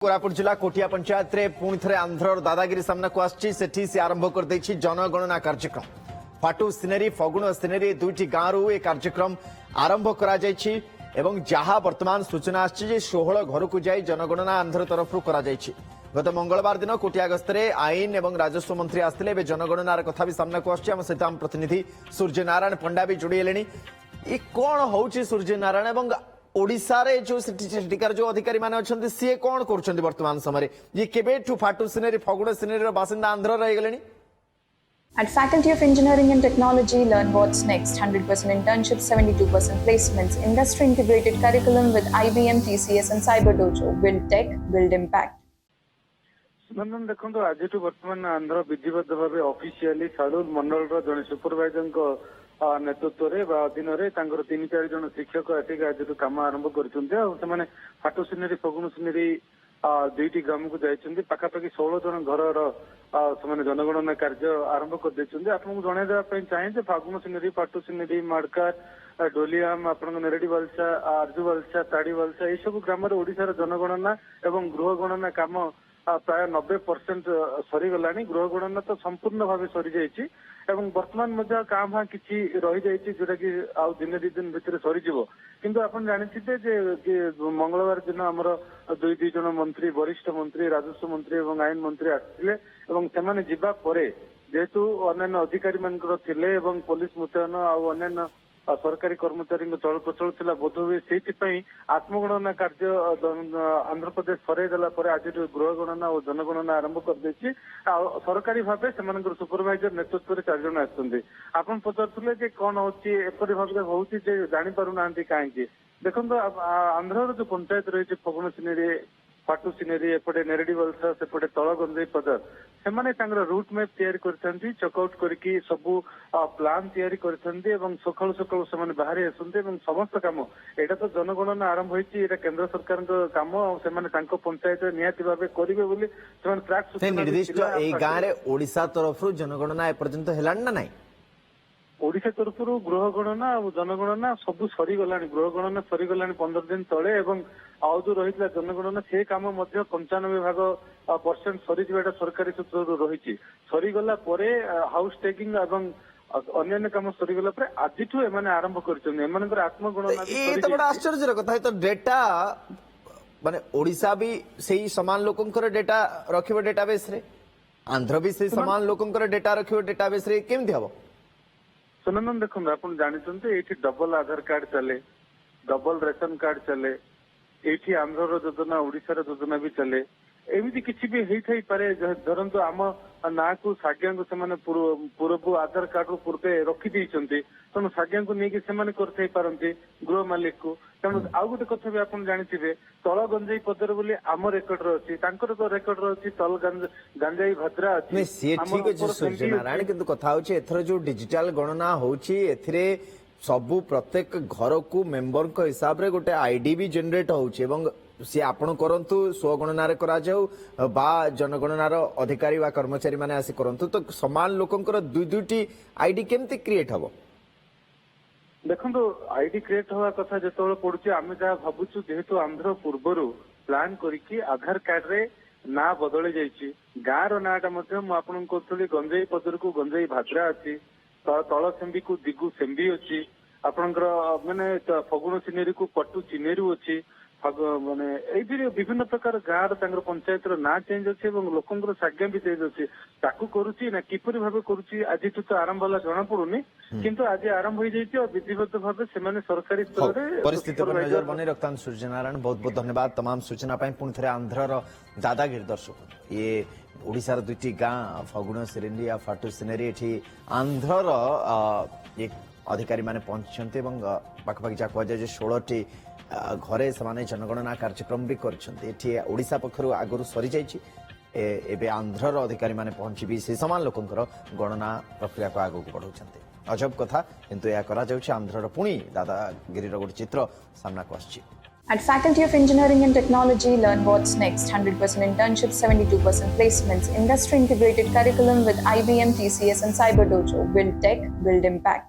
कोरापुट जिला कोटिया पंचायत रे पुणी थे आंध्र दादागिरी सामना को आसी से आरंभ कर जनगणना कार्यक्रम फाटू सिनेरी फगुण सिनेरी दुईटी गांव ए कार्यक्रम आरंभ करा जहां वर्तमान सूचना आसी 16 घर को जाई जनगणना आंध्र तरफ गत मंगलवार दिन कोटिया गस्तर आईन और राजस्व मंत्री आसते जनगणनार कथा भी सामना को आम सहित आम प्रतिनिधि सूर्य नारायण पंडा भी जोड़ी ये कौन हूँ सूर्य नारायण ओडिशा रे जो सेटिकार जो अधिकारी माने अछंती सी कोन करछंती वर्तमान समय ये केबेठु फाटू सिनेरी फगुण सिनेरी बासिंदा आंध्र रह गलेनी। At Faculty of Engineering and Technology, learn what's next. 100% internships, 72% placements, industry integrated curriculum with IBM, TCS and Cyber Dojo. Build tech, build impact. नंदन देखो आज वर्तमान आंध्र विधिवत भाव ऑफिशियली सालुल मंडल जड़े सुपरवाइजर नेतृत्व अधीन 3-4 जन शिक्षक आसिक आज कम आरंभ कर फाटू सिनेरी फगुण सिनेरी दुईटी ग्राम को जाइए पाखापाखि 16 जन घर जनगणना कार्य आरंभ कर आपको जनवाई चाहे फागुण सिनेरी फाटू सिनेरी माड़कार डोलियाम आप नेरेडी बालसा आरजू बालसा ताड़ी बालसा यू ग्राम ओडिशार जनगणना एवं गृह गणना काम प्राय 90% सरीगला गृह गणना तो संपूर्ण भाव सरी जाइए वर्तमान क्या किसी रही जाइए जोटा कि आउ दिन 2 दिन भितर सरीज किंतु आप जानते मंगलवार दिन आमर 2 जन मंत्री वरिष्ठ मंत्री राजस्व मंत्री और आईन मंत्री आसते जेहेतु अन्य अधिकारी मान पुलिस मुतयन आन्य सरकारी कर्मचारी चल प्रचल था बोध हुए से आत्मगणना कार्य आंध्र प्रदेश सरईदेला आज गृह गणना और जनगणना आरंभ कर सरकारी भाव से सुपरवाइजर नेतृत्व में 4 जन आसते आप पचारे कौन होपरी भाव हो जापार ना कहीं देखो आंध्र जो पंचायत रही फगुण सिनेरी फाटू सिनेरी एपटे नेरेडी वलसा सेपटे तल गंजेई पदर से रूट मैप तैयारी चकआउट करके सबू प्लान तैयारी करते सकालू सकालू से बाहरी आसते समस्त कम यहाँ तो जनगणना आरंभ होती केंद्र सरकार कम से पंचायत निहाती भाव करेंगे निर्दिष्ट गाँव में ओडिशा तरफ जनगणना एपर्यंत है ना ओडिशा तरफ गृह गणना और जनगणना सब सरीगला गृह गणना सरीगला 15 दिन तले आउ जो रही जनगणना से कम 95% सरीजा सरकारी सूत्र रही सरीगला हाउस टेकिंग अन्य कम सरीगला आज आरंभ कर आत्मगणना आश्चर्य कथा तो डेटा माने ओडिशा भी सही समान लोकंकर डेटा रखिबो डेटाबेस रे आंध्र भी सही समान लोकंकर डेटा रखिबो डेटाबेस रे केमथि हबो सुनंदन देखो आप जानते ये डबल आधार कार्ड चले डबल रेशन कार्ड चले ये आंध्र योजना ओडिशार योजना भी चले एमती किसी भी होई पारे धरतु आम ना को साज्ञा को पूर्व आधार कार्ड पूर्वे रखी तेणु साज्ञा को लेकिन करते गृह मालिक को तेणु आउ गोटे कथा भी आप जानते तल गंजेई पदर बोली आम रेकर्ड अच्छी रेकर्ड अच्छी तल गंजेई भद्रा अच्छी नारायण किंतु कथा होथर जो डिजिटल गणना होची सबू प्रत्येक घर को मेंबर को हिसाब रे गोटे आईडी भी जनरेट होची सी आपण करंतु स्वगणनार करा जाऊ बा जनगणनार अधिकारी वा कर्मचारी माने आसी करंतु तो समान लोकंकर दुईटी आईडी केमती क्रिएट हबो देखो आईडी क्रिएट हवा कथा जो पड़ुची आम जहाँ भावुँ जेहेतु आंध्र पूर्वर प्लान करके आधार कार्ड रे ना बदली जाइए गाँव नाटा कहती गंजेई पदर को गंजेई भाद्रा अच्छी तल सेम्बी को दिगु सेम्बी अच्छी आपणकर माने फगुण सिनेरी को पट्टू चिनेरू अच्छी माने विभिन्न प्रकार गाँव पंचायत ना चेंज अच्छे लोकंर साज्ञा भी चेंज अच्छे ताकू करुच्ची ना किपरि भाव करुच्ची आज तो आरंभ है जना पड़ुनी किंतु आज आरंभ हो जाइए विधिवत भाव से सरकारी स्तर में परिस्थिति पर नजर बने रखता सूर्य नारायण बहुत बहुत धन्यवाद तमाम सूचना पुणी थे आंध्र दादागिरी दर्शक ये ओडिशार 2टी गाँ फगुण सिनेरी या फाटू सिनेरी आंध्र एक अधिकारी माने पहुंची पाखापाखि जहाँ कहुए 16टी घरे से जनगणना कार्यक्रम भी करा पक्षर आगु सरी जाइए आंध्र अधिकारी माने पहुंची से समान लोकंकर गणना प्रक्रिया को आगू बढ़ाऊँ अजब कथा किंतु यह करा आंध्र पुणी दादागिरी गोटे चित्र सामना को आछि। At Faculty of Engineering and Technology, learn what's next. 100% internships, 72% placements, industry integrated curriculum with IBM, TCS and Cyber Dojo. Build tech, build impact.